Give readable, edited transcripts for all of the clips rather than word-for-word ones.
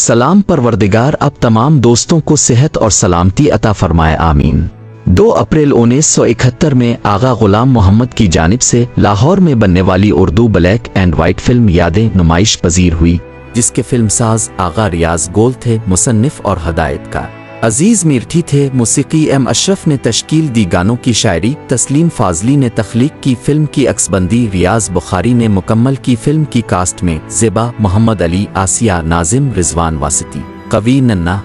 सलाम परवरदिगार अब तमाम दोस्तों को सेहत और सलामती अता फरमाए, आमीन। 2 अप्रैल 1971 में आगा गुलाम मोहम्मद की जानिब से लाहौर में बनने वाली Urdu black and white film यादें नुमाइश पजीर हुई, जिसके फिल्मसाज आगा रियाज गोल थे, मुसन्निफ और हदायतकार अजीज मीरठी थे, मौसीकी एम अशरफ ने तश्कील दी, गानों की शायरी तस्लीम फाजली ने तख्लीक की, फिल्म की अक्सबंदी रियाज बुखारी ने मुकम्मल की। फिल्म की कास्ट में ज़ेबा, मोहम्मद अली, आसिया, नाजिम, रिजवान वासिती, कवी नन्ना,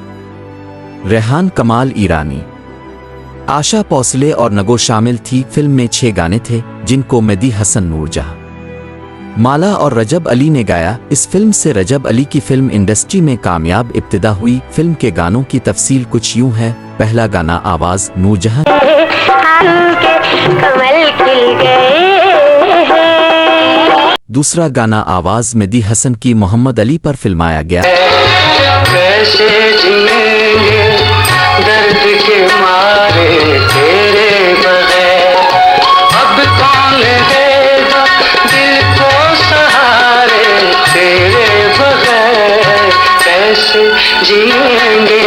रेहान कमाल ईरानी, आशा भोसले और नगो शामिल थी। फिल्म में 6 गाने थे जिनको मेहदी हसन, नूरजहां, माला और रजब अली ने गाया। इस फिल्म से रजब अली की फिल्म इंडस्ट्री में कामयाब इब्तिदा हुई। फिल्म के गानों की तफसील कुछ यूं है। पहला गाना आवाज नूरजहां, दूसरा गाना आवाज मेहदी हसन की मोहम्मद अली पर फिल्माया गया। कैसे जिएंगे दर्द के मारे तेरे बगैर, अब कौन देगा दिल को सहारे तेरे बगैर, कैसे जिएंगे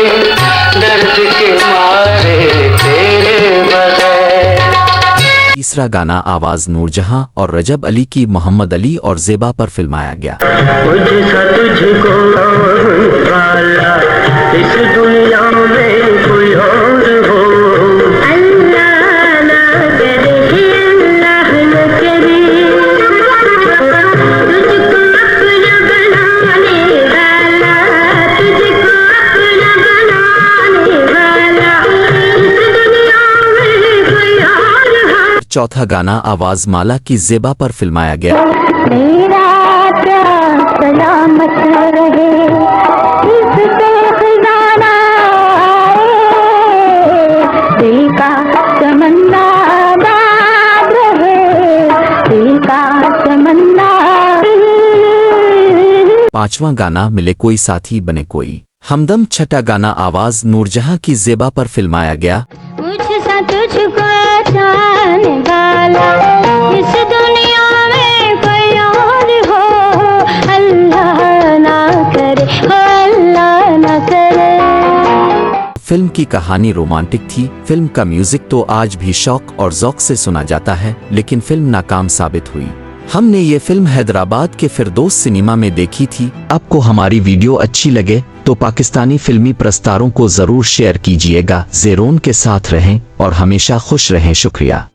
दर्द के मारे तेरे बगैर। तीसरा गाना आवाज नूरजहां और रजब अली की मोहम्मद अली और ज़ेबा पर फिल्माया गया। मुझसा तुझको वाला इस दुनिया में कोई और हो, अल्लाह ना करे, अल्लाह न करे, तुझको अपना बनाने वाला, तुझको अपना बनाने वाला, इस दुनिया में कोई और हो। चौथा गाना आवाज माला की ज़ेबा पर फिल्माया गया। मेरा सलामत रहे इससे खजाना दिल का तमन्ना बाद रहे, दिल का तमन्ना। पांचवां गाना मिले कोई साथी बने कोई हमदम। छठा गाना आवाज नूरजहां की ज़ेबा पर फिल्माया गया। मुझसा तुझको जाने वाला इस दुनिया में कोई और हो, अल्लाह ना करे, अल्लाह ना करे। फिल्म की कहानी रोमांटिक थी। फिल्म का म्यूजिक तो आज भी शौक और ज़ौक से सुना जाता है, लेकिन फिल्म नाकाम साबित हुई। हमने ये फिल्म हैदराबाद के फिरदौस सिनेमा में देखी थी। आपको हमारी वीडियो अच्छी लगे तो पाकिस्तानी फिल्मी प्रस्तारों को जरूर शेयर कीजिएगा। ज़ेरोन के साथ रहें और हमेशा खुश रहें। शुक्रिया।